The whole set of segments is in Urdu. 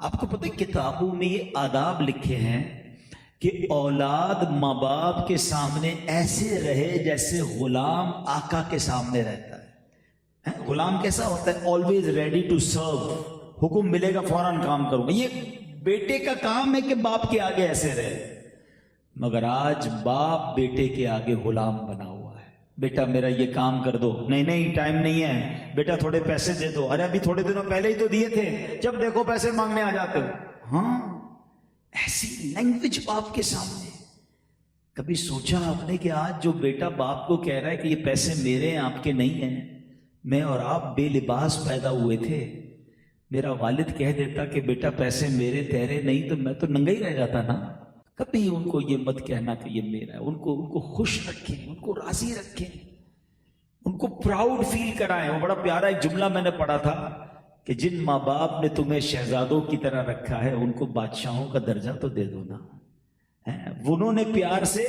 آپ کو پتہ ہے کتابوں میں یہ آداب لکھے ہیں کہ اولاد ماں باپ کے سامنے ایسے رہے جیسے غلام آقا کے سامنے رہتا ہے. غلام کیسا ہوتا ہے؟ Always ready to serve. حکم ملے گا فوراً کام کروں گا. یہ بیٹے کا کام ہے کہ باپ کے آگے ایسے رہے. مگر آج باپ بیٹے کے آگے غلام بنا ہوا ہے. بیٹا میرا یہ کام کر دو. نہیں ٹائم نہیں ہے. بیٹا تھوڑے پیسے دے دو. ارے ابھی تھوڑے دنوں پہلے ہی تو دیے تھے. جب دیکھو پیسے مانگنے آ جاتے ہو. ہاں ایسی لینگویج باپ کے سامنے. کبھی سوچا آپ نے کہ آج جو بیٹا باپ کو کہہ رہا ہے کہ یہ پیسے میرے ہیں آپ کے نہیں ہیں. میں اور آپ بے لباس پیدا ہوئے تھے. میرا والد کہہ دیتا کہ بیٹا پیسے میرے تیرے نہیں تو میں تو ننگا ہی رہ جاتا نا. کبھی ان کو یہ مت کہنا کہ یہ میرا ہے. ان کو خوش رکھیں, ان کو راضی رکھیں, ان کو پراؤڈ فیل کرائیں. وہ بڑا پیارا ایک جملہ میں نے پڑھا تھا کہ جن ماں باپ نے تمہیں شہزادوں کی طرح رکھا ہے ان کو بادشاہوں کا درجہ تو دے دو نا. انہوں نے پیار سے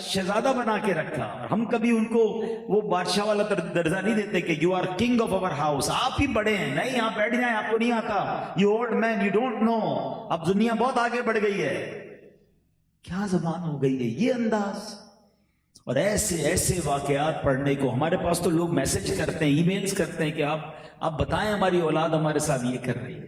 شہزادہ بنا کے رکھا. ہم کبھی ان کو وہ بادشاہ والا درجہ نہیں دیتے کہ you are king of over house. آپ ہی بڑے ہیں. نہیں یہاں بیٹھ جائیں, آپ کو نہیں آتا. You old man you don't know. اب دنیا بہت آگے بڑھ گئی ہے. کیا زبان ہو گئی ہے یہ انداز. اور ایسے واقعات پڑھنے کو ہمارے پاس تو لوگ میسج کرتے ہیں, ای میلز کرتے ہیں کہ آپ بتائیں ہماری اولاد ہمارے ساتھ یہ کر رہی ہے.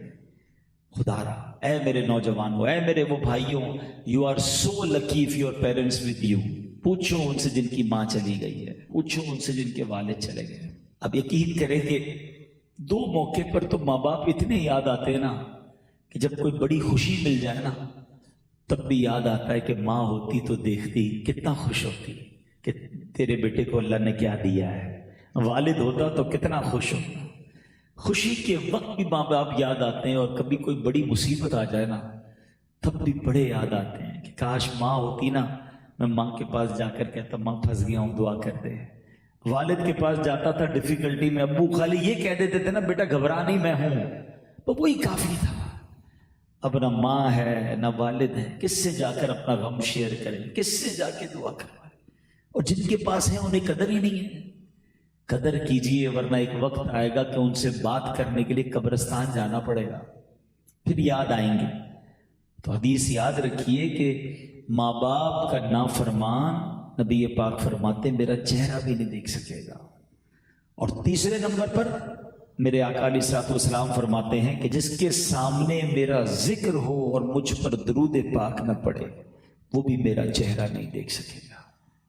خدا رہا اے میرے نوجوانوں, اے میرے وہ بھائیوں, you are so lucky of your parents with you. پوچھو ان سے جن کی ماں چلی گئی ہے, پوچھو ان سے جن کے والد چلے گئے. اب یقین کریں کہ دو موقع پر تو ماں باپ اتنے یاد آتے ہیں نا کہ جب کوئی بڑی خوشی مل جائے نا تب بھی یاد آتا ہے کہ ماں ہوتی تو دیکھتی کتنا خوش ہوتی کہ تیرے بیٹے کو اللہ نے کیا دیا ہے. والد ہوتا تو کتنا خوش ہوتا. خوشی کے وقت بھی ماں باپ یاد آتے ہیں, اور کبھی کوئی بڑی مصیبت آ جائے نا تب بھی بڑے یاد آتے ہیں کہ کاش ماں ہوتی نا. میں ماں کے پاس جا کر کہتا ماں پھنس گیا ہوں دعا کر دے. والد کے پاس جاتا تھا ڈیفیکلٹی میں, ابو خالی یہ کہہ دیتے تھے نا بیٹا گھبرا نہیں میں ہوں, تو وہی کافی تھا. اب نہ ماں ہے نہ والد ہے, کس سے جا کر اپنا غم شیئر کریں, کس سے جا کے دعا کروائیں. اور جن کے پاس ہیں انہیں قدر ہی نہیں ہے. قدر کیجئے ورنہ ایک وقت آئے گا کہ ان سے بات کرنے کے لیے قبرستان جانا پڑے گا, پھر یاد آئیں گے. تو حدیث یاد رکھیے کہ ماں باپ کا نافرمان نبی پاک فرماتے میرا چہرہ بھی نہیں دیکھ سکے گا. اور تیسرے نمبر پر میرے آقا علیہ الصلوۃ والسلام فرماتے ہیں کہ جس کے سامنے میرا ذکر ہو اور مجھ پر درود پاک نہ پڑے وہ بھی میرا چہرہ نہیں دیکھ سکے گا.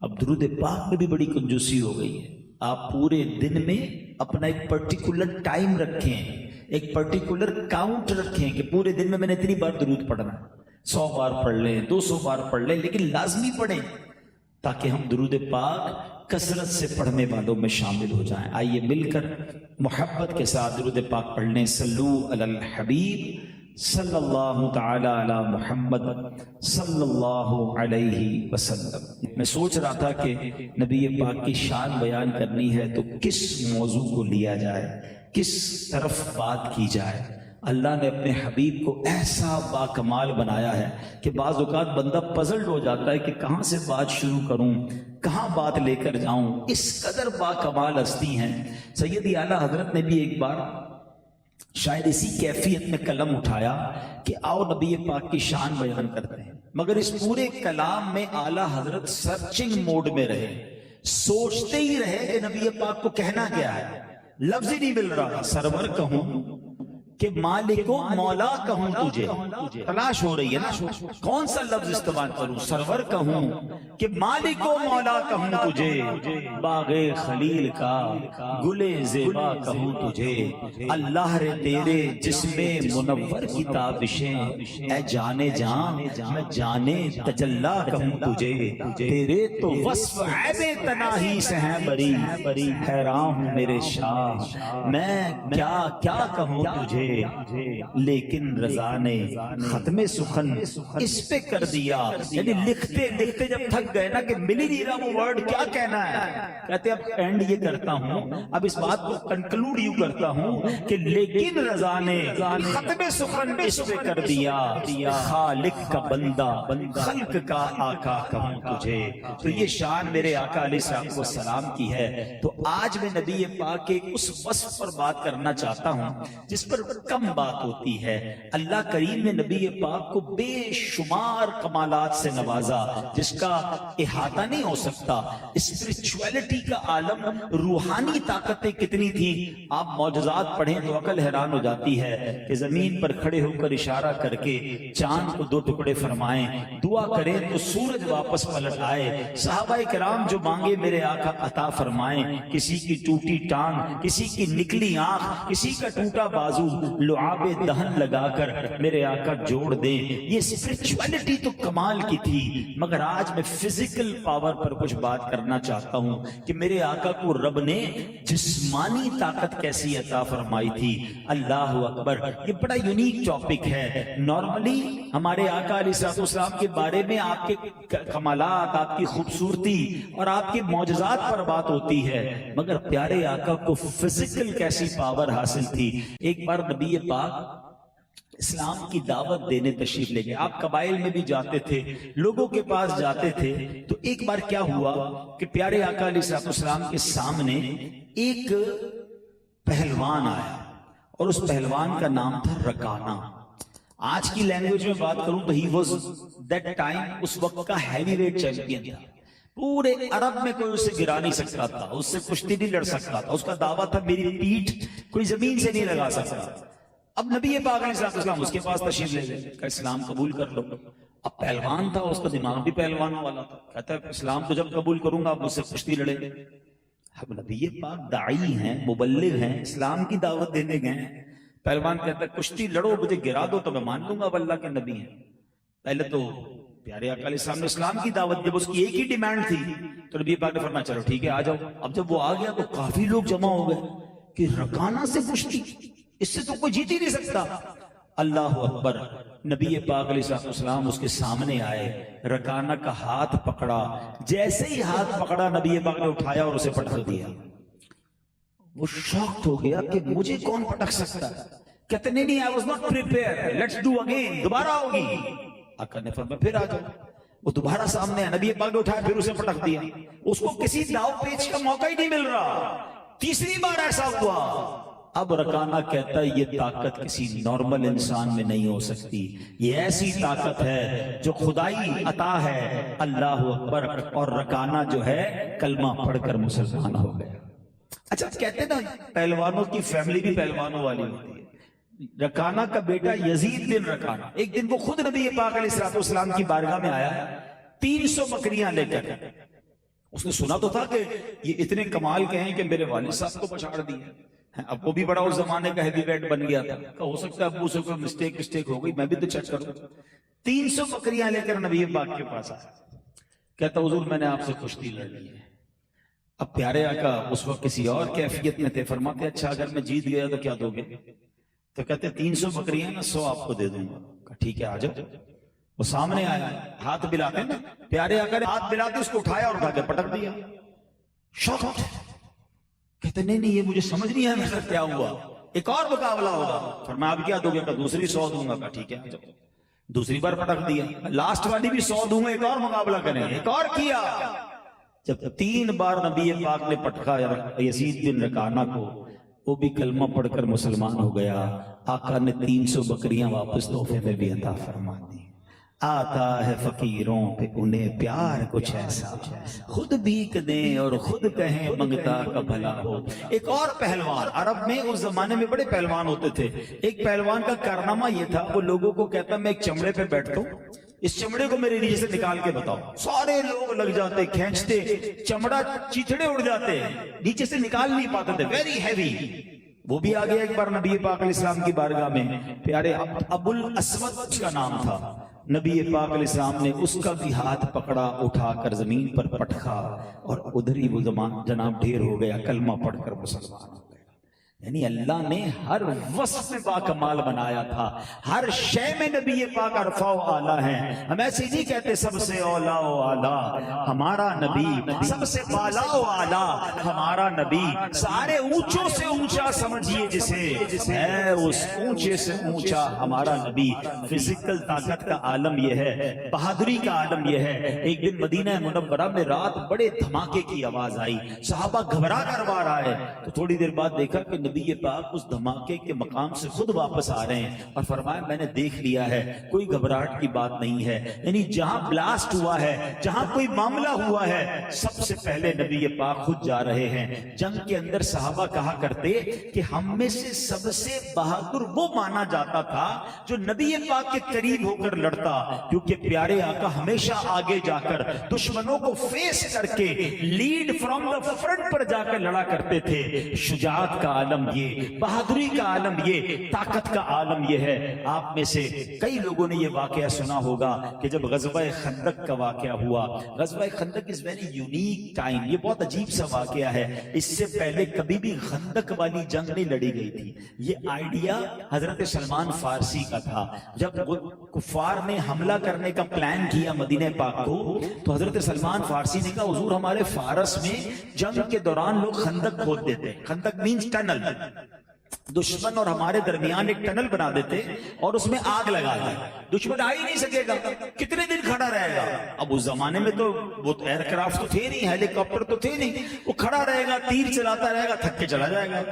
اب درود پاک میں بھی بڑی کنجوسی ہو گئی ہے. آپ پورے دن میں اپنا ایک پرٹیکولر ٹائم رکھیں, ایک پرٹیکولر کاؤنٹ رکھیں کہ پورے دن میں نے اتنی بار درود پڑھنا. 100 بار پڑھ لیں, 200 بار پڑھ لیں, لیکن لازمی پڑھیں تاکہ ہم درود پاک کثرت سے پڑھنے والوں میں شامل ہو جائیں. آئیے مل کر محبت کے ساتھ درود پاک پڑھ لیں. صلو علی الحبیب صلی اللہ تعالی علی محمد صلی اللہ علیہ وسلم. میں سوچ رہا تھا کہ نبی پاک کی شان بیان کرنی ہے تو کس موضوع کو لیا جائے, کس طرف بات کی جائے. اللہ نے اپنے حبیب کو ایسا باکمال بنایا ہے کہ بعض اوقات بندہ پزلڈ ہو جاتا ہے کہ کہاں سے بات شروع کروں, کہاں بات لے کر جاؤں. اس قدر باکمال ہستی ہیں. سیدی اعلیٰ حضرت نے بھی ایک بار شاید اسی کیفیت میں قلم اٹھایا کہ آؤ نبی پاک کی شان بیان کرتے ہیں, مگر اس پورے کلام میں اعلیٰ حضرت سرچنگ موڈ میں رہے, سوچتے ہی رہے کہ نبی پاک کو کہنا کیا ہے. لفظ ہی نہیں مل رہا. سرور کہوں کہ مالک و مولا کہوں تجھے, تلاش ہو رہی ہے نا کون سا لفظ استعمال کروں. سرور کہوں کہ مالک و مولا کہوں تجھے, باغ خلیل کا گل زیبا کہوں تجھے. اللہ رے تیرے جسم منور کی تابشیں, اے جانے جان میں جانے تجلا کہوں تجھے. تیرے تو وصف عیب تناہی سے ہیں بری, حیران ہوں میرے شاہ میں کیا کیا کہوں تجھے. لیکن رضا نے ختم سخن اس پہ کر دیا. یعنی لکھتے لکھتے جب تھک گئے نا کہ مل ہی نہیں رہا وہ ورڈ کیا کہنا ہے, کہتے اب اینڈ یہ کرتا ہوں, اب اس بات کو کنکلوڈ یوں کرتا ہوں کہ لیکن رضا نے ختم سخن اس پہ کر دیا. خالق کا بندہ خلق کا آقا کہوں تجھے. تو یہ شان میرے آقا علیہ السلام کی ہے. تو آج میں نبی پاک کے اس وصف پر بات کرنا چاہتا ہوں جس پر کم بات ہوتی ہے. اللہ کریم نے نبی پاک کو بے شمار کمالات سے نوازا جس کا احاطہ نہیں ہو سکتا. اسپرچویلٹی کا عالم، روحانی طاقتیں کتنی تھی. آپ معجزات پڑھیں تو عقل حیران ہو جاتی ہے کہ زمین پر کھڑے ہو کر اشارہ کر کے چاند کو 2 ٹکڑے فرمائیں، دعا کریں تو سورج واپس پلٹ آئے. صحابہ کرام جو مانگے میرے آقا عطا فرمائیں. کسی کی ٹوٹی ٹانگ، کسی کی نکلی آنکھ، کسی کا ٹوٹا بازو لعاب دہن لگا کر میرے آقا جوڑ دیں. یہ اسپرچویلٹی تو کمال کی تھی. مگر آج میں فزیکل پاور پر کچھ بات کرنا چاہتا ہوں کہ میرے آقا کو رب نے جسمانی طاقت کیسی عطا فرمائی تھی. اللہ اکبر. یہ بڑا یونیک ٹاپک ہے. نارملی ہمارے آقا علیہ السلام کے بارے میں آپ کے کمالات، آپ کی خوبصورتی اور آپ کے معجزات پر بات ہوتی ہے، مگر پیارے آقا کو فزیکل کیسی پاور حاصل تھی. ایک بار نبی پاک اسلام کی دعوت دینے تشریف لے گئے. آپ قبائل میں بھی جاتے تھے، لوگوں کے پاس جاتے تھے. تو ایک بار کیا ہوا کہ پیارے آقا علیہ السلام کے سامنے ایک پہلوان آیا اور اس پہلوان کا نام تھا رکانہ. آج کی لینگویج میں بات کروں تو ہی واز دیٹ ٹائم، اس وقت کا ہیوی ویٹ چیمپئن تھا. پورے عرب میں کوئی اسے گرا نہیں سکتا تھا، اس سے کشتی نہیں لڑ سکتا تھا. اس کا دعویٰ تھا میری پیٹھ کوئی زمین سے نہیں لگا سکتا. اب نبی پاک علیہ السلام اس کے پاس تشریف لے گئے کہ اسلام قبول کر لو. اب پہلوان تھا، اس کا دماغ بھی پہلوانوں والا تھا. کہتا ہے اسلام تو جب قبول کروں گا اب مجھ سے کشتی لڑے. اب نبی پاک داعی ہیں، مبلغ ہیں، اسلام کی دعوت دینے گئے ہیں. پہلوان کہتا ہے کشتی لڑو، مجھے گرا دو تو میں مان لوں گا اب اللہ کے نبی ہیں. پہلے تو پیارے آقا علیہ السلام نے اسلام کی دعوت، جب اس کی ایک ہی ڈیمانڈ تھی تو نبی پاک نے فرمایا چلو ٹھیک ہے آ جاؤ. اب جب وہ آ گیا تو کافی لوگ جمع ہو گئے کہ رکانہ سے کشتی، اس سے تو کوئی جیت ہی نہیں سکتا. اللہ اکبر. نبی پاک علیہ السلام اس کے سامنے آئے، رکانہ کا ہاتھ پکڑا. جیسے ہی ہاتھ پکڑا نبی پاک نے اٹھایا اور اسے پٹک دیا. وہ شاکڈ ہو گیا کہ مجھے کون پٹک سکتا ہے. کہتے نہیں I was not prepared, let's do again. دوبارہ ہوگی. آقا نے فرمایا پھر آ جاؤ. وہ دوبارہ سامنے آیا، نبی پاک نے اٹھایا پھر اسے پٹک دیا. اس کو کسی داؤ پیچ کا موقع ہی نہیں مل رہا. تیسری بار ایسا ہوا. اب رکانہ کہتا ہے یہ طاقت کسی نارمل انسان میں نہیں ہو سکتی. یہ ایسی طاقت ہے جو خدائی عطا ہے. اللہ اکبر. اور رکانہ جو ہے کلمہ پڑھ کر مسلمان ہو گیا. اچھا کہتے نا پہلوانوں کی فیملی بھی پہلوانوں والی ہوتی ہے. رکانہ کا بیٹا یزید بن رکانہ، ایک دن وہ خود نبی پاک علیہ السلام کی بارگاہ میں آیا 300 بکریاں لے کر. اس نے سنا تو تھا کہ یہ اتنے کمال کے ہیں کہ میرے والد صاحب کو پچھاڑ دیا. اب وہ بھی بڑا اس زمانے کا ہیوی ویٹ بن گیا تھا. ہو سکتا ہے ابو سے کوئی مسٹیک ہو گئی، میں بھی تو چیک کروں. 300 بکریاں لے کر نبی پاک کے پاس آیا. کہتا حضور میں نے آپ سے کشتی لڑنی ہے. اب پیارے آقا اس وقت کسی اور کیفیت میں تھے. فرماتے اچھا اگر میں جیت گیا تو کیا دو گے؟ تو کہتے 300 بکریاں نا 100 آپ کو دے دوں گا. ٹھیک ہے آ جاؤ. وہ سامنے آیا، ہاتھ بلاتے نا پیارے آقا نے ہاتھ بلاتے اس کو اٹھایا اور اٹھا کے پٹک دیا. شاکڈ. کہتے نہیں یہ مجھے سمجھ نہیں ہے میرا کیا ہوا، ایک اور مقابلہ ہوگا. فرمایا اب کیا دو گے؟ کہ دوسری 100 دوں گا. ٹھیک ہے آ جاؤ. دوسری بار پٹک دیا. لاسٹ والی بھی 100 دوں گا، ایک اور مقابلہ کریں. ایک اور کیا. جب 3 بار نبی پاک نے پٹکا یزید بن رکانہ کو، وہ بھی کلمہ پڑھ کر مسلمان ہو گیا. آقا نے 300 بکریاں واپس تحفے میں بھی عطا فرما دی. آتا ہے فقیروں پہ انہیں پیار کچھ ایسا، خود بھیک دیں اور خود کہیں منگتا کا بھلا ہو. ایک اور پہلوان، عرب میں اس زمانے میں بڑے پہلوان ہوتے تھے. ایک پہلوان کا کارنامہ یہ تھا، وہ لوگوں کو کہتا میں ایک چمڑے پہ بیٹھتا ہوں، اس چمڑے کو میرے نیچے سے نکال کے بتاؤ. سارے لوگ لگ جاتے، کھینچتے، چمڑا چیتھڑے اڑ جاتے، نیچے سے نکال نہیں پاتے تھے، ویری ہیوی. وہ بھی آ گیا ایک بار نبی پاک علیہ السلام کی بارگاہ میں. پیارے ابو الاسود اس کا نام تھا. نبی پاک علیہ السلام نے اس کا بھی ہاتھ پکڑا، اٹھا کر زمین پر پٹکا اور ادھر ہی وہ جناب ڈھیر ہو گیا، کلمہ پڑھ کر مسلمان ہو گیا. یعنی اللہ نے ہر وصف میں باکمال بنایا تھا. ہر شے میں نبی پاک عرفہ و اعلیٰ ہیں. ہم ایسے نہیں کہتے سب سے اولا و اعلیٰ ہمارا نبی، سب سے بالا و اعلیٰ ہمارا نبی. سارے اونچوں سے اونچا سمجھیے جسے ہے اس اونچے سے اونچا ہمارا نبی. فزیکل طاقت کا عالم یہ ہے، بہادری کا عالم یہ ہے. ایک دن مدینہ منورہ میں رات بڑے دھماکے کی آواز آئی، صحابہ گھبرا کر باہر آئے تو تھوڑی دیر بعد دیکھا کہ نبی پاک اس دھماکے کے مقام سے خود واپس آ رہے ہیں اور فرمایا میں نے دیکھ لیا ہے، کوئی گھبراہٹ کی بات نہیں ہے. یعنی جہاں بلاسٹ ہوا ہے، جہاں کوئی معاملہ ہوا ہے، سب سے پہلے نبی پاک خود جا رہے ہیں. جنگ کے اندر صحابہ کہا کرتے کہ ہم میں سے سب سے بہادر وہ مانا جاتا تھا جو نبی پاک کے قریب ہو کر لڑتا، کیونکہ پیارے آقا ہمیشہ آگے جا کر دشمنوں کو فیس کر کے لیڈ فرام دا فرنٹ پر جا کر لڑا کرتے تھے. شجاعت کا عالم یہ، بہادری کا عالم یہ، طاقت کا عالم یہ ہے. آپ میں سے کئی لوگوں نے یہ واقعہ سنا ہوگا کہ جب غزوہ خندق کا واقعہ ہوا، غزوہ خندق از ویری یونیک ٹائم، یہ بہت عجیب سا واقعہ ہے. اس سے پہلے کبھی بھی خندق والی جنگ نہیں لڑی گئی تھی. یہ آئیڈیا حضرت سلمان فارسی کا تھا. جب کفار نے حملہ کرنے کا پلان کیا مدینہ پاک کو، تو حضرت سلمان فارسی نے کہا حضور ہمارے فارس میں جنگ کے دوران لوگ خندق کھود دیتے. خندق مینز ٹنل، دشمن اور ہمارے درمیان ایک ٹنل بنا دیتے اور اس میں آگ لگا دے. دشمن آ ہی نہیں سکے گا، کتنے دن کھڑا رہے گا. اب اس زمانے میں تو وہ ایئر کرافٹ تو تھے نہیں، ہیلی کاپٹر تو تھے نہیں، وہ کھڑا رہے گا، تیر چلاتا رہے گا، تھک کے چلا جائے گا.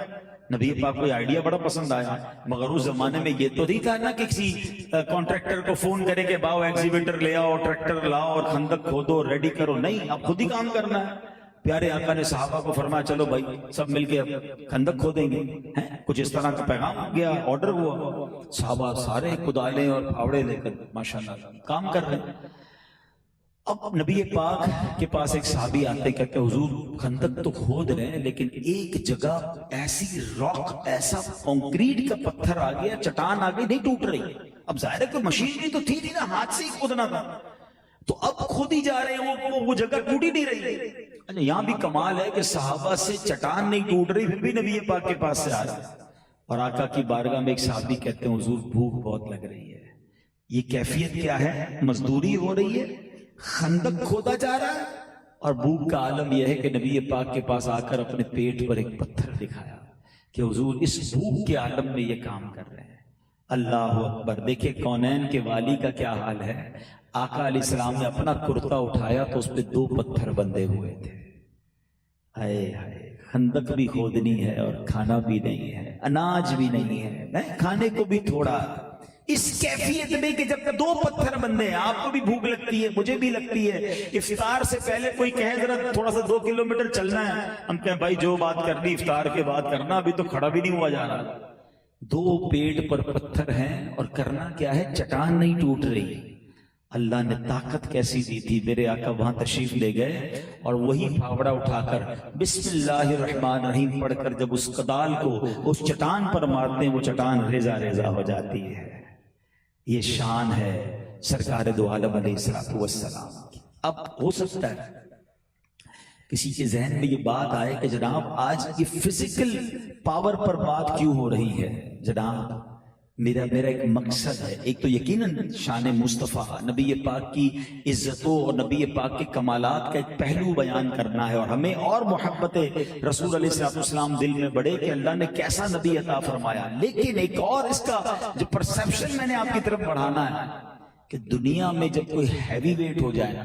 نبی پاک کو یہ آئیڈیا بڑا پسند آیا، مگر اس زمانے میں یہ تو نہیں تھا نا کہ کسی کانٹریکٹر کو فون کرے کہ باؤ ایگزیبیٹر لے آؤ، ٹریکٹر لاؤ اور خندق کھودو، ریڈی کرو. نہیں، اب خود ہی کام کرنا ہے. پیارے آقا نے صحابہ کو فرمایا چلو بھائی سب مل کے خندق کھودیں گے. کچھ اس طرح کا پیغام گیا، آرڈر ہوا. صحابہ سارے کدالیں اور پھاوڑے لے کر ماشاءاللہ کام کر رہے ہیں. اب نبی پاک کے پاس ایک صحابی آتے کہتے حضور خندق تو کھود رہے ہیں لیکن ایک جگہ ایسی راک، ایسا کنکریٹ کا پتھر آ گیا، چٹان آ گئی، نہیں ٹوٹ رہی. اب ظاہر ہے کہ مشینری تو تھی نہیں نا، ہاتھ سے ہی کھودنا تھا. تو اب خود ہی جا رہے ہیں، وہ جگہ ٹوٹ ہی نہیں رہی. یہاں بھی کمال ہے کہ صحابہ سے چٹان نہیں ٹوٹ رہی، پھر بھی نبی پاک کے پاس سے آ رہا ہے. اور آقا کی بارگاہ میں ایک صحابی کہتے ہیں حضور بھوک بہت لگ رہی ہے. یہ کیفیت کیا ہے؟ مزدوری ہو رہی ہے، خندق کھودا جا رہا ہے، اور بھوک کا عالم یہ ہے کہ نبی پاک کے پاس آ کر اپنے پیٹ پر ایک پتھر دکھایا کہ حضور اس بھوک کے عالم میں یہ کام کر رہے ہیں. اللہ اکبر. دیکھیں کونین کے والی کا کیا حال ہے. آقا علیہ السلام نے اپنا کرتا اٹھایا تو اس پہ 2 پتھر بندھے ہوئے تھے. ہائے ہائے، خندق بھی کھودنی ہے اور کھانا بھی نہیں ہے، اناج بھی نہیں ہے، کھانے کو بھی تھوڑا. اس کیفیت میں کہ جب 2 پتھر بندے ہیں، آپ کو بھی بھوک لگتی ہے، مجھے بھی لگتی ہے. افطار سے پہلے کوئی کہے ذرا تھوڑا سا 2 کلومیٹر چلنا ہے، ہم کہیں بھائی جو بات کرنی افطار کے بعد کرنا، ابھی تو کھڑا بھی نہیں ہوا جا رہا. 2 پیٹ پر پتھر ہیں اور کرنا کیا ہے؟ چٹان نہیں ٹوٹ رہی. اللہ نے طاقت کیسی دی تھی. میرے آقا وہاں تشریف لے گئے اور وہی پھاوڑا اٹھا کر بسم اللہ الرحمن الرحیم پڑھ کر جب اس کدال کو اس چٹان پر مارتے ہیں، وہ چٹان ریزہ ریزہ ہو جاتی ہے. یہ شان ہے سرکار دو عالم علیہ السلام کی. اب ہو سکتا ہے کسی کے ذہن میں یہ بات آئے کہ جناب آج یہ فزیکل پاور پر بات کیوں ہو رہی ہے. جناب میرا ایک مقصد ہے. ایک تو یقیناً شان مصطفیٰ، نبی پاک کی عزتوں اور نبی پاک کے کمالات کا ایک پہلو بیان کرنا ہے، اور ہمیں اور محبت رسول علیہ السلام دل میں بڑھے کہ اللہ نے کیسا نبی عطا فرمایا. لیکن ایک اور اس کا جو پرسپشن میں نے آپ کی طرف بڑھانا ہے کہ دنیا میں جب کوئی ہیوی ویٹ ہو جائے،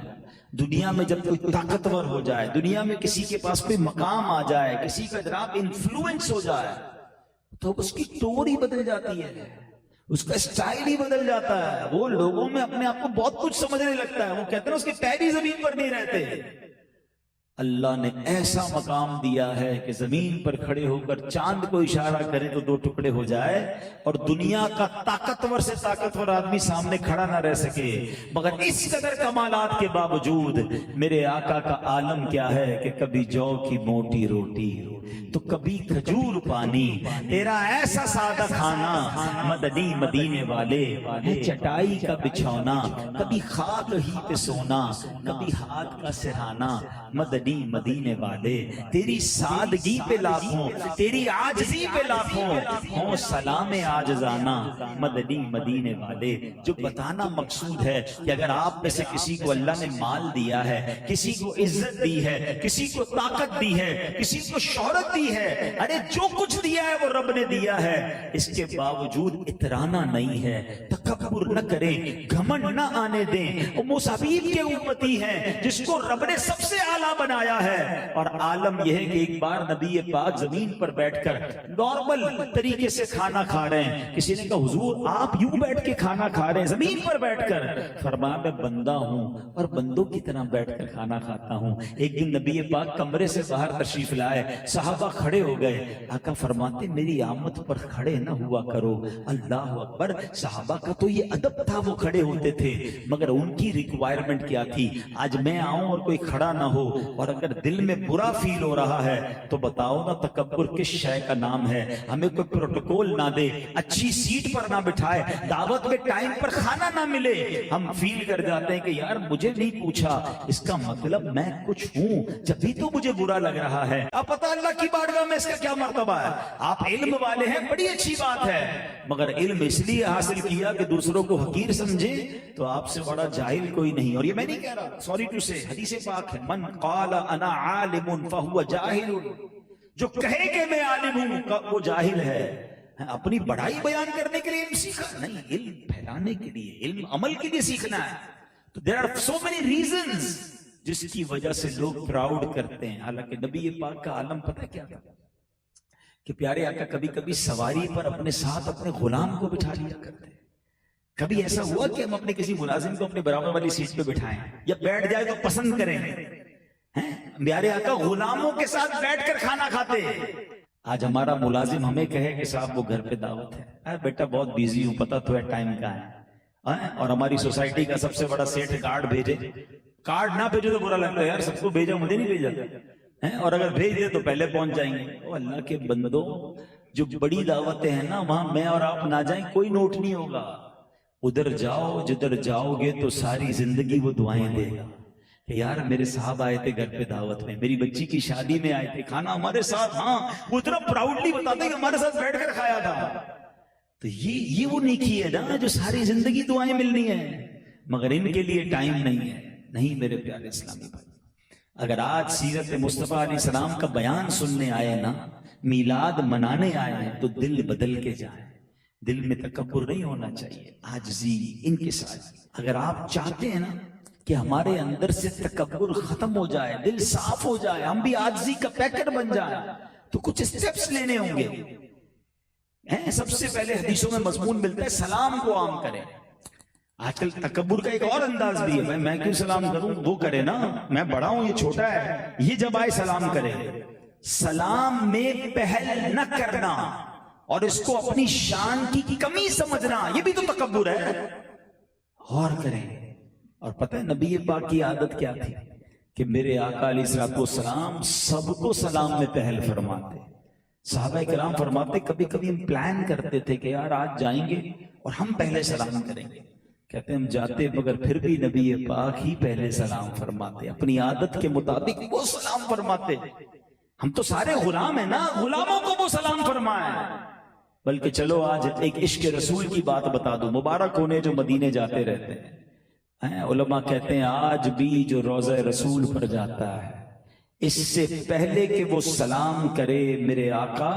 دنیا میں جب کوئی طاقتور ہو جائے، دنیا میں کسی کے پاس کوئی مقام آ جائے، کسی کا جناب انفلوئنس ہو جائے، تو اس کی ٹون ہی بدل جاتی ہے، اس کا اسٹائل ہی بدل جاتا ہے. وہ لوگوں میں اپنے آپ کو بہت کچھ سمجھنے لگتا ہے. وہ کہتے ہیں اس کے پیر ہی زمین پر نہیں رہتے. اللہ نے ایسا مقام دیا ہے کہ زمین پر کھڑے ہو کر چاند کو اشارہ کرے تو 2 ٹکڑے ہو جائے، اور دنیا کا طاقتور سے طاقتور آدمی سامنے کھڑا نہ رہ سکے. مگر اس قدر کمالات کے باوجود میرے آقا کا عالم کیا ہے کہ کبھی جو کی موٹی روٹی تو کبھی کھجور پانی، تیرا ایسا سادہ کھانا مدنی مدینے والے، چٹائی کا بچھونا، کبھی خاک ہی پہ سونا، کبھی ہاتھ کا سہانا، مدنی مدینے والے. تیری سادگی پہ لاکھوں، تیری عاجزی پہ لاکھوں، ہوں سلام عاجزانہ مدنی مدینے والے. جو بتانا مقصود ہے کہ اگر آپ میں سے کسی کو اللہ نے مال دیا ہے، کسی کو عزت دی ہے، کسی کو طاقت دی ہے، کسی کو شہرت دی ہے، ارے جو کچھ دیا ہے وہ رب نے دیا ہے، اس کے باوجود اترانا نہیں ہے، تکبر نہ کریں، گھمنڈ نہ آنے دیں. وہ موسیٰ کے امتی ہیں جس کو رب نے سب سے اعلیٰ بنا بنایا ہے. اور عالم یہ ہے کہ ایک بار نبی پاک زمین پر بیٹھ کر نارمل طریقے سے کھانا کھا رہے ہیں. کسی نے کہا حضور آپ یوں بیٹھ کے کھانا کھا رہے ہیں زمین پر بیٹھ کر؟ فرمایا میں بندہ ہوں اور بندوں کی طرح بیٹھ کر کھانا کھاتا ہوں. ایک دن نبی پاک کمرے سے باہر تشریف لائے, صحابہ کھڑے ہو گئے. آقا فرماتے میری آمد پر کھڑے نہ ہوا کرو. اللہ اکبر. صحابہ کا تو یہ ادب تھا, وہ کھڑے ہوتے تھے, مگر ان کی ریکوائرمنٹ کیا تھی؟ آج میں آؤں اور کوئی کھڑا نہ ہو, اور اگر دل میں برا فیل ہو رہا ہے تو بتاؤ نا تکبر کس شے کا نام ہے. ہمیں کوئی پروٹوکول نہ دے, اچھی سیٹ پر نہ بٹھائے, دعوت میں ٹائم پر کھانا نہ ملے, ہم فیل کر جاتے ہیں کہ یار مجھے نہیں پوچھا, اس کا مطلب میں کچھ ہوں, جب بھی تو مجھے برا لگ رہا ہے. اب پتہ اللہ کی بارگاہ میں اس کا کیا مرتبہ ہے. آپ علم والے ہیں, بڑی اچھی بات ہے, مگر علم اس لیے حاصل کیا کہ دوسروں کو حقیر سمجھے, تو آپ سے بڑا جاہل کوئی نہیں. اور یہ میں نہیں کہہ رہا, سوری ٹو سے, حدیث پاک ہے, من قال انا عالم فہو جاہل, جو کہے کہ میں عالم ہوں وہ جاہل ہے. اپنی بڑائی بیان کرنے کے لیے علم سیکھا نہیں, علم پھیلانے کے لیے, علم عمل کے لیے سیکھنا ہے. تو there are so many reasons جس کی وجہ سے لوگ پراؤڈ کرتے ہیں. حالانکہ نبی پاک کا عالم پتہ کیا تھا کہ پیارے آقا کبھی کبھی سواری پر اپنے ساتھ اپنے غلام کو بٹھا لیا کرتے. کبھی ایسا ہوا کہ ہم اپنے کسی ملازم کو اپنے برابر والی سیٹ پہ بٹھائیں یا بیٹھ جائے تو پسند کریں. پیارے آقا غلاموں کے ساتھ بیٹھ کر کھانا کھاتے. آج ہمارا ملازم ہمیں کہے کہ صاحب وہ گھر پہ دعوت ہے, بیٹا بہت بیزی ہوں, پتہ تو ہے ٹائم کا ہے. اور ہماری سوسائٹی کا سب سے بڑا سیٹ کارڈ بھیجے, کارڈ نہ بھیجو تو برا لگتا ہے, یار سب کو بھیجا مجھے نہیں بھیجا, اور اگر بھیج دے تو پہلے پہنچ جائیں گے. او اللہ کے بندوں, جو بڑی دعوتیں ہیں نا وہاں میں اور آپ نہ جائیں کوئی نوٹ نہیں ہوگا. ادھر جاؤ جدھر جاؤ گے تو ساری زندگی وہ دعائیں دے گا کہ یار میرے صاحب آئے تھے گھر پہ دعوت میں, میری بچی کی شادی میں آئے تھے, کھانا ہمارے ساتھ, ہاں وہ اتنا پراؤڈلی بتاتے کہ ہمارے ساتھ بیٹھ کر کھایا تھا. تو یہ وہ نیکی ہے نا جو ساری زندگی دعائیں ملنی ہیں, مگر ان کے لیے ٹائم نہیں ہے. نہیں میرے پیارے اسلامی بھائی, اگر آج سیرت مصطفیٰ علیہ السلام کا بیان سننے آئے نا, میلاد منانے آئے ہیں, تو دل بدل کے جائیں. دل میں تکبر نہیں ہونا چاہیے, عاجزی ان کے ساتھ. اگر آپ چاہتے ہیں نا کہ ہمارے اندر سے تکبر ختم ہو جائے, دل صاف ہو جائے, ہم بھی عاجزی کا پیکٹ بن جائیں, تو کچھ سٹیپس لینے ہوں گے. سب سے پہلے حدیثوں میں مضمون ملتا ہے سلام کو عام کریں. آج کل تکبر کا ایک اور انداز بھی ہے, میں کیوں سلام کروں, وہ کرے نا, میں بڑا ہوں یہ چھوٹا ہے, یہ جب آئے سلام کرے. سلام میں پہل نہ کرنا اور اس کو اپنی شان کی کمی سمجھنا, یہ بھی تو تکبر ہے. غور کریں. اور پتہ ہے نبی پاک کی عادت کیا تھی کہ میرے آقا علیہ الصلوۃ والسلام سب کو سلام میں پہل فرماتے. صحابہ کرام فرماتے کبھی کبھی ہم پلان کرتے تھے کہ یار آج جائیں گے اور ہم پہلے سلام کریں گے. کہتے ہیں ہم جاتے مگر پھر بھی نبی پاک ہی پہلے سلام فرماتے, اپنی عادت کے مطابق وہ سلام فرماتے. ہم تو سارے غلام ہیں نا, غلاموں کو وہ سلام فرمائے. بلکہ چلو آج ایک عشق رسول کی بات بتا دوں, مبارک ہونے جو مدینے جاتے رہتے ہیں. علماء کہتے ہیں آج بھی جو روضہ رسول پر جاتا ہے, اس سے پہلے کہ وہ سلام کرے میرے آقا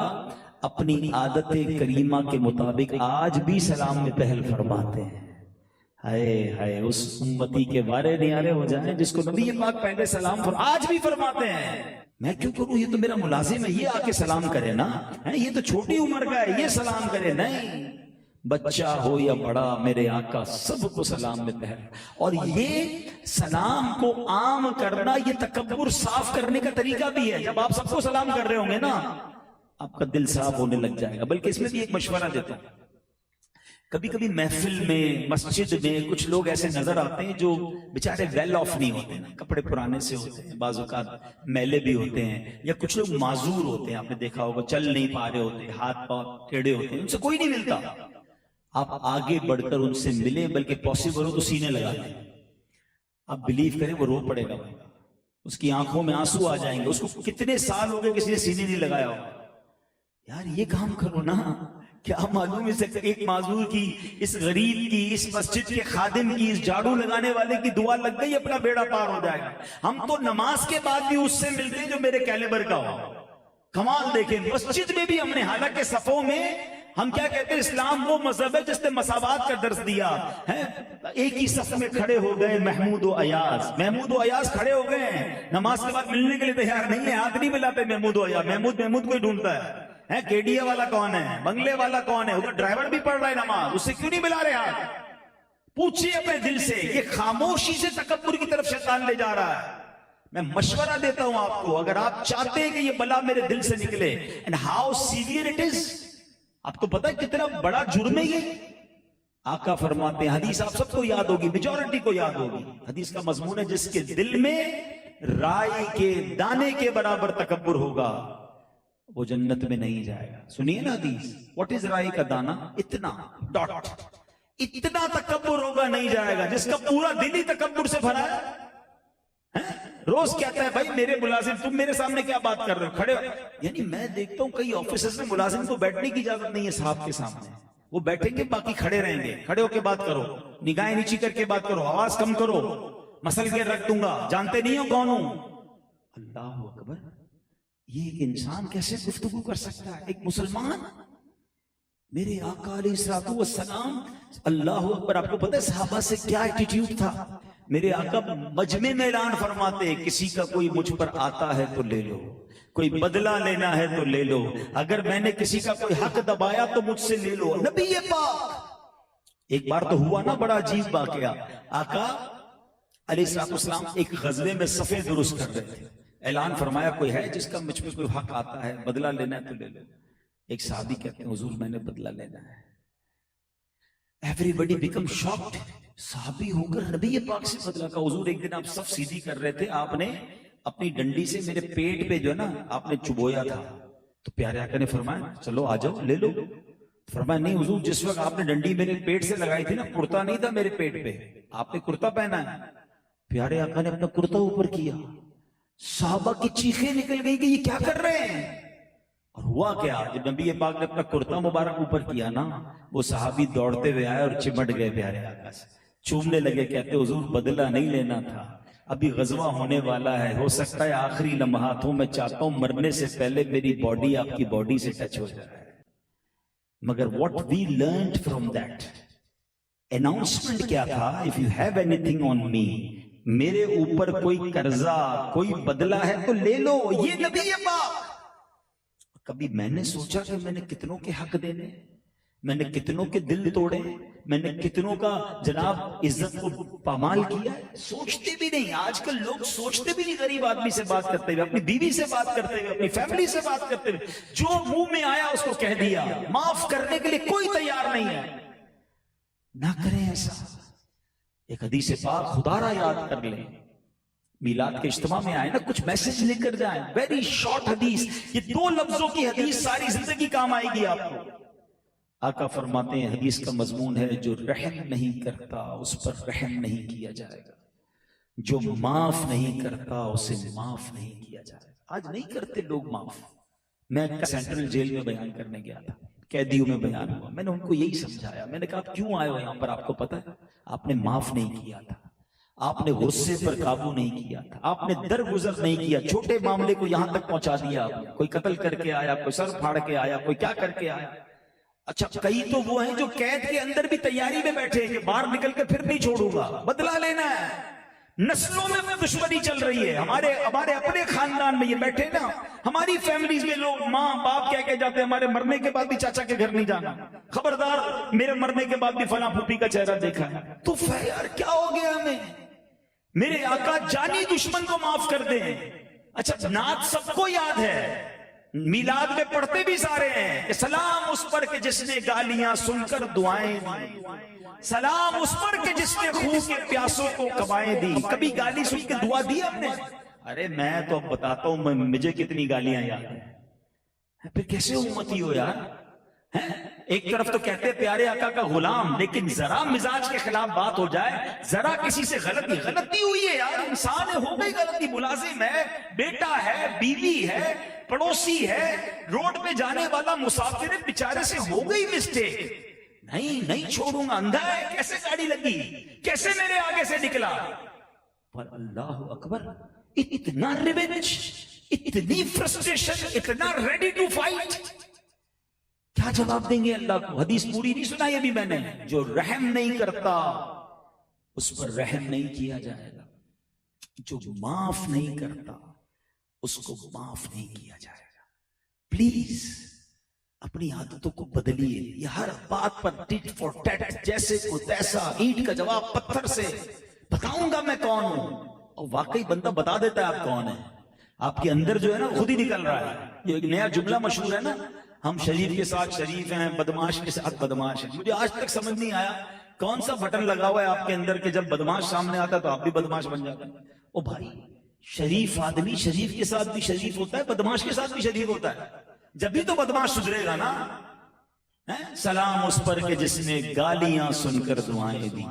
اپنی عادت کریمہ کے مطابق آج بھی سلام میں پہل فرماتے ہیں. ہائے ہائے, اس امتی کے بارے نیارے ہو جائیں جس کو نبی پاک پہلے سلام آج بھی فرماتے ہیں. میں کیوں کروں, یہ تو میرا ملازم ہے, یہ آ کے سلام کرے نا, یہ تو چھوٹی عمر کا ہے, یہ سلام کرے. نہیں, بچہ ہو یا بڑا, میرے آقا سب کو سلام میں پہل. اور یہ سلام کو عام کرنا یہ تکبر صاف کرنے کا طریقہ بھی ہے. جب آپ سب کو سلام کر رہے ہوں گے نا, آپ کا دل صاف ہونے لگ جائے گا. بلکہ اس میں بھی ایک مشورہ دیتا ہوں, کبھی کبھی محفل میں, مسجد میں کچھ لوگ ایسے نظر آتے ہیں جو بیچارے ویل آف نہیں ہوتے ہیں, کپڑے پرانے سے ہوتے ہیں, بعض اوقات میلے بھی ہوتے ہیں, یا کچھ لوگ معذور ہوتے ہیں, آپ نے دیکھا ہوگا چل نہیں پا رہے ہوتے, ہاتھ پاؤں ٹیڑھے ہوتے ہیں, ان سے کوئی نہیں ملتا. آپ آگے بڑھ کر ان سے ملیں, بلکہ پاسبل ہو تو سینے لگا لیں. آپ بلیو کریں وہ رو پڑے گا, اس کی آنکھوں میں آنسو آ جائیں گے. اس کو کتنے سال ہو گئے کسی نے سینے نہیں لگایا ہو. یار یہ کام کرو نا, کیا معلوم ہے ایک معذور کی, اس غریب کی, اس مسجد کے خادم کی, اس جھاڑو لگانے والے کی دعا لگ گئی, اپنا بیڑا پار ہو جائے گا. ہم تو نماز کے بعد بھی اس سے ملتے ہیں جو میرے کیلیبر کا ہو. کمال دیکھیں, مسجد میں بھی ہم نے, حالانکہ صفوں میں ہم کیا کہتے ہیں؟ اسلام وہ مذہب ہے جس نے مساوات کا درس دیا ہے. ایک ہی صف میں کھڑے ہو گئے محمود و ایاز. محمود و ایاز کھڑے ہو گئے ہیں, نماز کے بعد ملنے کے لیے تیار نہیں ہے, ہاتھ نہیں ملاتے محمود و ایاز. محمود کو ہی ڈھونڈتا ہے. کیڈیا والا کون ہے, بنگلے والا کون ہے, ادھر ڈرائیور بھی پڑھ رہا ہے نماز, اس سے کیوں نہیں ملا رہے ہاتھ؟ پوچھیے اپنے دل سے. یہ خاموشی سے تکبر کی طرف شیطان لے جا رہا ہے. میں مشورہ دیتا ہوں آپ کو, اگر آپ چاہتے ہیں کہ یہ بلا میرے دل سے نکلے, and how severe it is, آپ کو پتا ہے کتنا بڑا جرم ہے یہ. آقا فرماتے ہیں, حدیث آپ سب کو یاد ہوگی, میجورٹی کو یاد ہوگی. حدیث کا مضمون ہے, جس کے دل میں رائی کے دانے کے برابر تکبر ہوگا وہ جنت میں نہیں جائے گا. سنیے نا حدیث, واٹ از رائی کا دانا؟ اتنا ڈاٹ, اتنا تکبر ہوگا نہیں جائے گا. جس کا پورا دل ہی تکبر سے بھرا ہے, روز کہتا ہے بھائی میرے ملازم, تم میرے سامنے کیا بات کر رہے ہو, کھڑے ہو. یعنی میں دیکھتا ہوں کئی آفیسز میں ملازم کو بیٹھنے کی اجازت نہیں ہے صاحب کے سامنے. وہ بیٹھیں گے, باقی کھڑے رہیں گے. کھڑے ہو کے بات کرو, نگاہیں نیچی کر کے بات کرو, آواز کم کرو, مسل کے رکھ دوں گا, جانتے نہیں ہو کون ہوں. اللہ اکبر, یہ ایک انسان کیسے گفتگو کر سکتا ہے؟ ایک مسلمان. میرے آقا علیہ الصلوۃ والسلام, اللہ اکبر, آپ کو پتہ ہے صحابہ سے کیا ایٹیٹیوڈ تھا؟ میرے آقا مجمع میں اعلان فرماتے, کسی کا کوئی مجھ پر آتا ہے تو لے لو, کوئی بدلہ لینا ہے تو لے لو, اگر میں نے کسی کا کوئی حق دبایا تو مجھ سے لے لو. نبی پاک, ایک بار تو ہوا نا بڑا عجیب واقعہ. آقا علیہ الصلوۃ والسلام ایک غزوے میں صفیں درست کر رہے تھے. اعلان فرمایا, کوئی ہے جس کا مجھ پہ کوئی حق آتا ہے, بدلہ لینا ہے تو لے لو. ایک صحابی کہتے ہیں, حضور میں نے بدلہ لینا ہے. Everybody become shocked. صحابی ہو کر نبی پاک سے بدلہ کا. حضور ایک دن آپ صف سیدھی کر رہے تھے, آپ نے اپنی ڈنڈی سے میرے پیٹ پہ جو ہے نا آپ نے چبویا تھا, تو پیارے آقا نے فرمایا چلو آ جاؤ لے لو. فرمایا نہیں حضور, جس وقت آپ نے ڈنڈی میرے پیٹ سے لگائی تھی نا, کرتا نہیں تھا میرے پیٹ پہ, آپ نے کرتا پہنا ہے. پیارے آقا نے اپنا کرتا اوپر کیا. صحابہ کی چیخیں نکل گئی کہ یہ کیا کر رہے ہیں. اور ہوا کیا, جب نبی پاک نے اپنا کرتا مبارک اوپر کیا نا, وہ صحابی دوڑتے ہوئے آئے اور چمٹ گئے پیارے آقا سے, چومنے لگے. کہتے حضور بدلہ نہیں لینا تھا, ابھی غزوہ ہونے والا ہے, ہو سکتا ہے آخری لمحات ہوں, میں چاہتا ہوں مرنے سے پہلے میری باڈی آپ کی باڈی سے ٹچ ہو جائے. مگر what we learned from that announcement کیا تھا, if you have anything on me, میرے اوپر کوئی قرضہ, کوئی بدلہ ہے تو لے لو. یہ نبی پاک. کبھی میں نے سوچا کہ میں نے کتنوں کے حق دینے, میں نے کتنوں کے دل توڑے, میں نے کتنوں کا جناب عزت کو پامال کیا. سوچتے بھی نہیں. آج کل لوگ سوچتے بھی نہیں, غریب آدمی سے بات کرتے ہوئے, اپنی بیوی سے بات کرتے ہوئے, اپنی فیملی سے بات کرتے ہوئے, جو منہ میں آیا اس کو کہہ دیا. معاف کرنے کے لیے کوئی تیار نہیں ہے. نہ کریں ایسا. ایک حدیث پاک خدا را یاد کر لیں, میلاد کے اجتماع میں آئے نا, کچھ میسج لے کر جائیں. ویری شارٹ حدیث, یہ 2 لفظوں کی حدیث ساری زندگی کام آئے گی آپ کو. آقا فرماتے ہیں, حدیث کا مضمون ہے, جو رحم نہیں کرتا اس پر رحم نہیں کیا جائے گا, جو معاف نہیں کرتا اسے معاف نہیں کیا جائے گا. آج نہیں کرتے لوگ معاف. میں سینٹرل جیل میں بیان کرنے گیا تھا, قیدیوں میں بیان ہوا, میں نے ان کو یہی سمجھایا. میں نے کہا آپ کیوں آئے ہو یہاں پر, آپ کو پتا ہے آپ نے معاف نہیں کیا تھا, آپ نے غصے پر قابو نہیں کیا تھا, آپ نے درگزر نہیں کیا, چھوٹے معاملے کو یہاں تک پہنچا دیا. کوئی قتل کر کے آیا, کوئی سر پھاڑ کے آیا, کوئی کیا کر کے آیا. اچھا کئی تو وہ ہیں جو قید کے اندر بھی تیاری میں بیٹھے کہ باہر نکل کے پھر نہیں چھوڑوں گا, بدلہ لینا ہے. نسلوں میں دشمنی چل رہی ہے. ہمارے اپنے خاندان میں یہ بیٹھے نا, ہماری فیملیز میں لوگ ماں باپ کہہ کے جاتے ہیں ہمارے مرنے کے بعد بھی چاچا کے گھر نہیں جانا, خبردار میرے مرنے کے بعد بھی فلاں پھوپھی کا چہرہ دیکھا ہے. تو یار کیا ہو گیا ہمیں. میرے آقا جانی دشمن کو معاف کر دیں. اچھا نعت سب کو یاد ہے, میلاد میں پڑھتے بھی سارے ہیں کہ سلام اس پر کہ جس نے گالیاں سن کر دعائیں دی, سلام اس پر کہ جس نے خون کے پیاسوں کو کوائیں دی. کبھی گالی سن کے دعا دی ہم نے؟ ارے میں تو اب بتاتا ہوں مجھے کتنی گالیاں یاد ہیں. پھر کیسے امتی ہو یار. ایک طرف تو کہتے پیارے آقا کا غلام, لیکن ذرا مزاج کے خلاف بات ہو جائے, ذرا کسی سے غلطی ہوئی ہے یار, انسان ہے, ہو گئی غلطی, ملازم ہے, بیٹا ہے, بیوی ہے, پڑوسی ہے, روڈ پہ جانے والا مسافر ہے, بیچارے سے ہو گئی مسٹیک. نہیں چھوڑوں گا. اندھا ہے, کیسے گاڑی لگی, کیسے میرے آگے سے نکلا. پر اللہ اکبر, اتنا ریونج, اتنی فرسٹریشن, اتنا ریڈی ٹو فائٹ. کیا کیا جواب دیں گے اللہ کو؟ حدیث پوری نہیں سنائی ابھی میں نے. جو رحم نہیں کرتا اس پر رحم نہیں کیا جائے گا، جو معاف نہیں کرتا اس کو معاف نہیں کیا جائے گا. پلیز اپنی عادتوں کو بدلیے. یہ ہر بات پر ٹٹ فور ٹیٹ، جیسے کو تیسا، اینٹ کا جواب پتھر سے. بتاؤں گا میں کون ہوں، اور واقعی بندہ بتا دیتا ہے آپ کون ہے. آپ کے اندر جو ہے نا خود ہی نکل رہا ہے. یہ ایک نیا جملہ مشہور ہے نا، ہم شریف کے ساتھ شریف ہیں، بدماش کے ساتھ بدماش ہیں. مجھے آج تک سمجھ نہیں آیا کون سا بٹن لگا ہوا ہے آپ کے اندر کہ جب بدماش سامنے آتا ہے تو آپ بھی بدماش بن جاتے ہیں. او بھائی، شریف آدمی شریف کے ساتھ بھی شریف ہوتا ہے، بدماش کے ساتھ بھی شریف ہوتا ہے. جب بھی تو بدماش سدھرے گا نا. سلام اس پر کہ جس نے گالیاں سن کر دعائیں دی،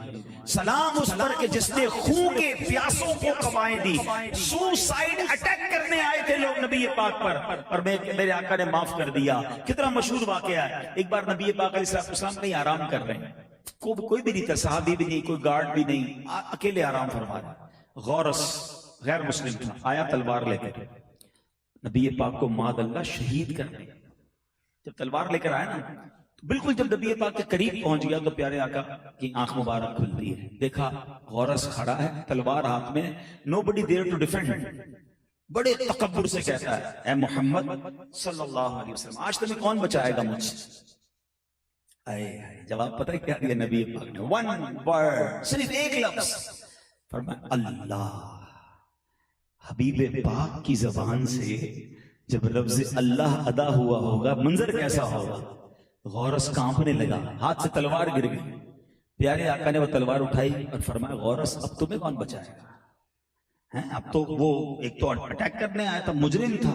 سلام اس پر کہ جس نے خون کے پیاسوں کو کوائیں دی. سوسائیڈ اٹیک کرنے آئے تھے لوگ نبی پاک پر، اور میرے آقا نے معاف کر دیا. کتنا مشہور واقعہ ہے. ایک بار نبی پاک علیہ السلام کہیں آرام کر رہے ہیں، کوئی بھی نہیں تھا، صحابی بھی نہیں، کوئی گارڈ بھی نہیں، اکیلے آرام فرما رہے. غورس غیر مسلم تھا، آیا تلوار لے کر نبی پاک کو ماد اللہ شہید کر دیا. جب تلوار لے کر آیا نا، تو بالکل جب نبی پاک کے قریب پہنچ گیا تو پیارے آقا کی آنکھ مبارک کھلتی ہے. دیکھا غورس کھڑا ہے تلوار ہاتھ میں. nobody there to defend. بڑے تکبر سے کہتا ہے اے محمد صلی اللہ علیہ وسلم، آج تمہیں کون بچائے گا مجھ سے؟ جواب پتہ ہے کیا دیا نبی پاک نے؟ ون ورڈ، صرف ایک لفظ فرمایا اللہ. حبیب پاک کی زبان سے جب لفظ اللہ ادا ہوا ہوگا منظر کیسا ہوگا؟ غورس کانپنے لگا، ہاتھ سے تلوار گر گئی. پیارے آقا نے وہ تلوار اٹھائی اور فرمایا غورس اب تمہیں کون بچائے گا؟ اب تو وہ ایک تو اٹیک کرنے آیا تھا، مجرم تھا.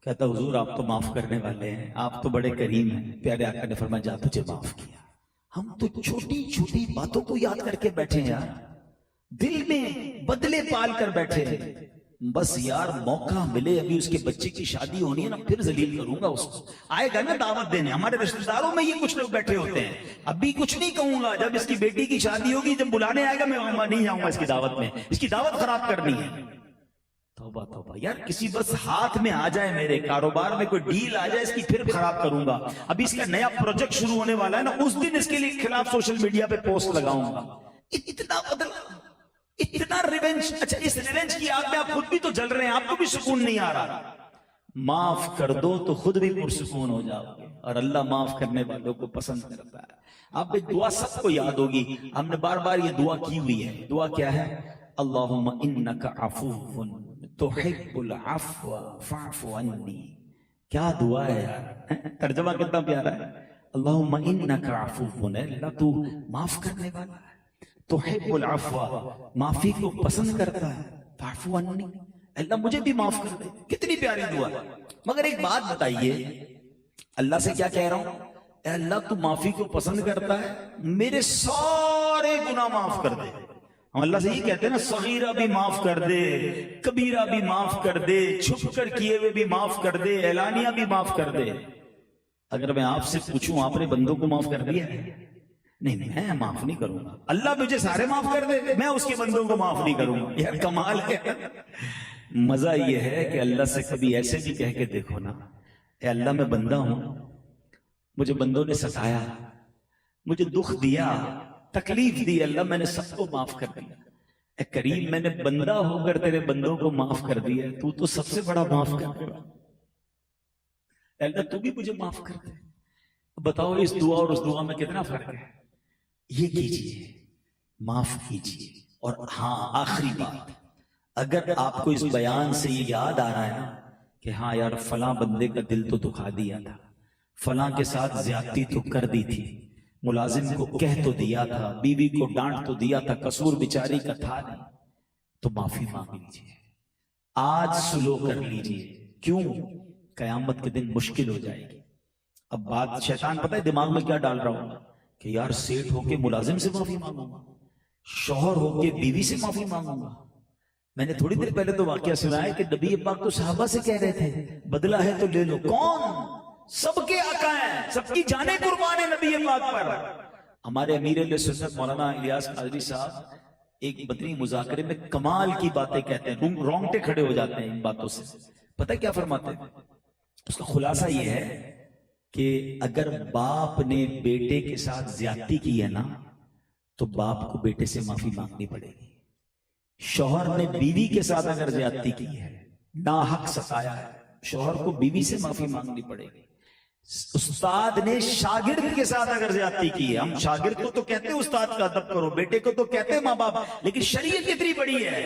کہتا حضور آپ تو معاف کرنے والے ہیں، آپ تو بڑے کریم ہیں. پیارے آقا نے فرمایا جا تجھے معاف کیا. ہم تو چھوٹی چھوٹی باتوں کو یاد کر کے بیٹھے ہیں یار، دل میں بدلے پال کر بیٹھے ہیں. بس یار موقع ملے، ابھی اس کے بچے کی شادی ہونی ہے نا، پھر ذلیل کروں گا اس کو. آئے گا نا دعوت دینے، ہمارے رشتہ داروں میں یہ کچھ لوگ بیٹھے ہوتے ہیں. ابھی کچھ نہیں کہوں گا، جب اس کی بیٹی کی شادی ہوگی، جب بلانے آئے گا میں نہیں جاؤں گا اس کی دعوت میں، اس کی دعوت خراب کرنی ہے. توبہ توبہ یار، کسی بس ہاتھ میں آ جائے، میرے کاروبار میں کوئی ڈیل آ جائے اس کی، پھر خراب کروں گا. ابھی اس کا نیا پروجیکٹ شروع ہونے والا ہے نا، اس دن اس کے لیے خلاف سوشل میڈیا پہ پوسٹ لگاؤں گا. اتنا بدلا، اتنا ریونج. اچھا اس ریونج کی آگ میں آپ خود بھی تو جل رہے ہیں، آپ کو بھی سکون نہیں آ رہا. معاف کر دو تو خود بھی پرسکون ہو جاؤ گے، اور اللہ معاف کرنے والوں کو پسند کرتا ہے. آپ ایک دعا سب کو یاد ہوگی، ہم نے بار بار یہ دعا کی ہوئی ہے. دعا کیا ہے؟ اللہم انک عفو تحب العفو فاعف عنی. کیا دعا ہے یار، ترجمہ کتنا پیارا ہے. اللہم انک عفو، اللہ تو معاف کرنے والا ہے، تحب العفو، معافی کو پسند کرتا ہے، فاعف عنی، اللہ مجھے بھی معاف کر دے. کتنی پیاری دعا. مگر ایک بات بتائیے، اللہ سے کیا کہہ رہا ہوں؟ اے اللہ تو معافی کو پسند کرتا ہے، میرے سارے گناہ معاف کر دے. ہم اللہ سے یہ کہتے ہیں نا، صغیرہ بھی معاف کر دے، کبیرہ بھی معاف کر دے، چھپ کر کیے ہوئے بھی معاف کر دے، اعلانیہ بھی معاف کر دے. اگر میں آپ سے پوچھوں آپ نے بندوں کو معاف کر دیا ہے؟ نہیں، میں معاف نہیں کروں گا. اللہ مجھے سارے معاف کر دے، میں اس کے بندوں کو معاف نہیں کروں گا. یار کمال ہے. مزہ یہ ہے کہ اللہ سے کبھی ایسے بھی کہہ کے دیکھو نا، اے اللہ میں بندہ ہوں، مجھے بندوں نے ستایا، مجھے دکھ دیا، تکلیف دی، اللہ میں نے سب کو معاف کر دیا. اے کریم، میں نے بندہ ہو کر تیرے بندوں کو معاف کر دیا، تو سب سے بڑا معاف کر دے. اللہ تو بھی مجھے معاف کر دے. بتاؤ اس دعا اور اس دعا میں کتنا فرق ہے. یہ کیجئے، معاف کیجئے. اور ہاں آخری بات، اگر آپ کو اس بیان سے یہ یاد آ رہا ہے نا کہ ہاں یار فلاں بندے کا دل تو دکھا دیا تھا، فلاں کے ساتھ زیادتی تو کر دی تھی، ملازم کو کہہ تو دیا تھا، بیوی کو ڈانٹ تو دیا تھا، قصور بیچاری کا تھا نہیں، تو معافی مانگ لیجیے، آج سلو کر لیجیے. کیوں؟ قیامت کے دن مشکل ہو جائے گی. اب بات شیطان پتہ ہے دماغ میں کیا ڈال رہا ہوں کہ یار سیٹ ہو کے ملازم سے معافی مانگوں گا، شوہر ہو کے بیوی سے معافی مانگوں گا. میں نے تھوڑی دیر پہلے تو واقعہ سنا ہے کہ نبی پاک تو صحابہ سے کہہ رہے تھے بدلہ ہے تو لے لو. کون؟ سب کے آقا ہیں، سب کی جانیں قربان ہیں نبی پاک پر. ہمارے امیر علیہ سنت مولانا الیاس قادری صاحب ایک بدری مذاکرے میں کمال کی باتیں کہتے ہیں، رونگٹے کھڑے ہو جاتے ہیں ان باتوں سے. پتہ کیا فرماتے ہیں؟ اس کا خلاصہ یہ ہے کہ اگر باپ نے بیٹے کے ساتھ زیادتی کی ہے نا تو باپ کو بیٹے سے معافی مانگنی پڑے گی. شوہر نے بیوی کے ساتھ اگر زیادتی کی ہے، ناحق ستایا ہے، شوہر کو بیوی سے معافی مانگنی پڑے گی. استاد نے شاگرد کے ساتھ اگر زیادتی کی ہے، ہم شاگرد کو تو کہتے ہیں استاد کا ادب کرو، بیٹے کو تو کہتے ہیں ماں باپ، لیکن شریعت کتنی بڑی ہے.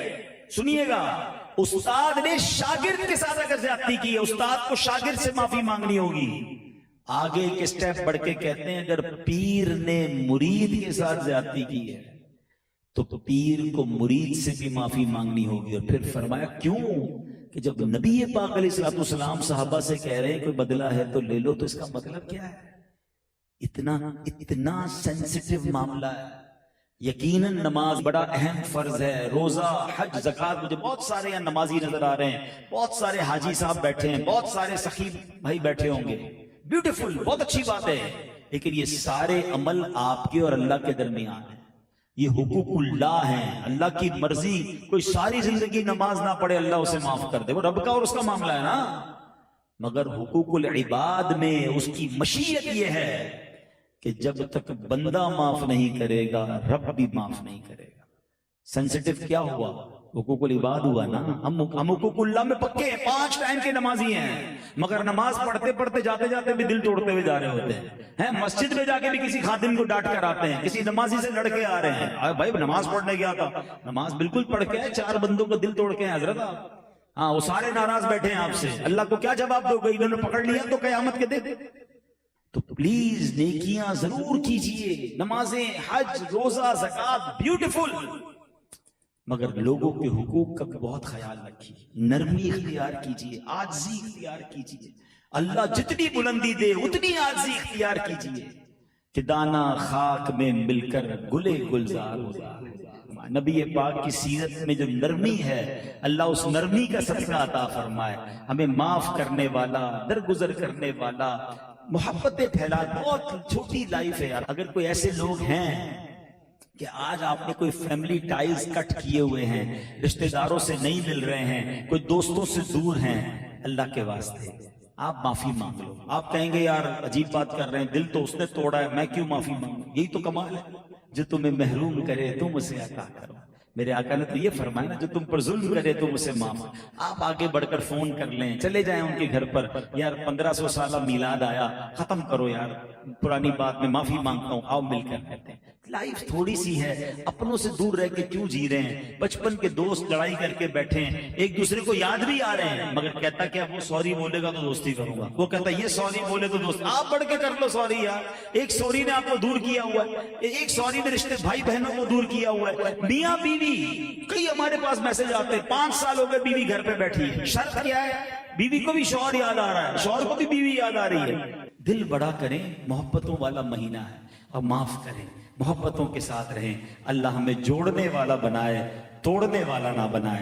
سنیے گا، استاد نے شاگرد کے ساتھ اگر زیادتی کی ہے، استاد کو شاگرد سے معافی مانگنی ہوگی. آگے ایک سٹیپ بڑھ کے کہتے ہیں اگر پیر نے مرید کے ساتھ زیادتی کی ہے تو پیر کو مرید سے بھی معافی مانگنی ہوگی. اور پھر فرمایا کیوں؟ کہ جب نبی پاک علیہ الصلوۃ والسلام صحابہ سے کہہ رہے ہیں کوئی بدلہ ہے تو لے لو، تو اس کا مطلب کیا ہے؟ اتنا سینسٹیو معاملہ ہے. یقیناً نماز بڑا اہم فرض ہے، روزہ، حج، زکوٰۃ. مجھے بہت سارے یہاں نمازی نظر آ رہے ہیں، بہت سارے حاجی صاحب بیٹھے ہیں، بہت سارے سخی بھائی بیٹھے ہوں گے. بیوٹیفل، بہت اچھی بات ہے، لیکن یہ سارے عمل آپ کے اور اللہ کے درمیان ہیں. یہ حقوق اللہ ہیں، اللہ کی مرضی. کوئی ساری زندگی نماز نہ پڑھے اللہ اسے معاف کر دے، وہ رب کا اور اس کا معاملہ ہے نا. مگر حقوق العباد میں اس کی مشیت یہ ہے کہ جب تک بندہ معاف نہیں کرے گا رب بھی معاف نہیں کرے گا. سینسٹیو کیا ہوا؟ حقوق العباد ہوا نا. ہم حقوق اللہ میں پکے ہیں، 5 ٹائم کے نمازی ہیں، مگر نماز پڑھتے پڑھتے جاتے جاتے بھی دل توڑتے ہوئے جا رہے ہوتے ہیں. مسجد میں جا کے بھی کسی خادم کو ڈانٹ کر آتے ہیں، کسی نمازی سے لڑ کے آ رہے ہیں. بھائی نماز پڑھنے گیا تھا، نماز بالکل پڑھ کے 4 بندوں کا دل توڑ کے ہیں حضرت آپ. ہاں وہ سارے ناراض بیٹھے ہیں آپ سے، اللہ کو کیا جواب دو گے؟ انہوں نے پکڑ لیا تو قیامت کے دن. تو پلیز نیکیاں ضرور کیجئے، نمازیں، حج، روزہ، زکوٰۃ، بیوٹیفل، مگر لوگوں کے حقوق کا بہت خیال رکھیے. نرمی اختیار کیجئے، عاجزی اختیار کیجئے. اللہ جتنی بلندی دے اتنی عاجزی اختیار کیجئے کہ دانا خاک میں مل کر گلے گلزار ہوتا ہے. نبی پاک کی سیرت میں جو نرمی ہے، اللہ اس نرمی کا صدقہ عطا فرمائے. ہمیں معاف کرنے والا، درگزر کرنے والا، محبتیں پھیلا. بہت چھوٹی لائف ہے یار. اگر کوئی ایسے لوگ ہیں کہ آج آپ نے کوئی فیملی ٹائز کٹ کیے ہوئے ہیں، رشتہ داروں سے نہیں مل رہے ہیں، کوئی دوستوں سے دور ہیں، اللہ کے واسطے آپ معافی مانگ لو. آپ کہیں گے یار عجیب بات کر رہے ہیں، دل تو اس نے توڑا ہے، میں کیوں معافی مانگوں؟ یہی تو کمال ہے. جو تمہیں محروم کرے تم اسے عطا کرو. میرے آقا نے تو یہ فرمایا نا، جو تم پر ظلم کرے تم اسے معاف. آپ آگے بڑھ کر فون کر لیں، چلے جائیں ان کے گھر پر، یار 1500 سالہ میلاد آیا، ختم کرو یار پرانی بات، میں معافی مانگتا ہوں، آؤ مل کر رہتے ہیں. لائف تھوڑی سی ہے، اپنوں سے دور رہ کے کیوں جی رہے ہیں؟ بچپن کے دوست لڑائی کر کے بیٹھے ہیں، ایک دوسرے کو یاد بھی آ رہے ہیں، مگر کہتا کہ وہ سوری بولے گا تو دوستی کروں گا، وہ کہتا یہ سوری بولے تو دوست. آپ بڑھ کے کر لو سوری یار. ایک سوری نے آپ کو دور کیا ہوا ہے، ایک سوری نے رشتے بھائی بہنوں کو دور کیا ہوا ہے. میاں بیوی، کئی ہمارے پاس میسج آتے ہیں 5 سال ہو گئے بیوی گھر پہ بیٹھی ہے، شرط کیا ہے؟ بیوی کو بھی شوہر یاد آ رہا ہے، شوہر کو بھی بیوی یاد آ رہی ہے. دل بڑا کریں، محبتوں والا مہینہ ہے، اور معاف کریں، محبتوں کے ساتھ رہیں. اللہ ہمیں جوڑنے والا بنائے، توڑنے والا نہ بنائے.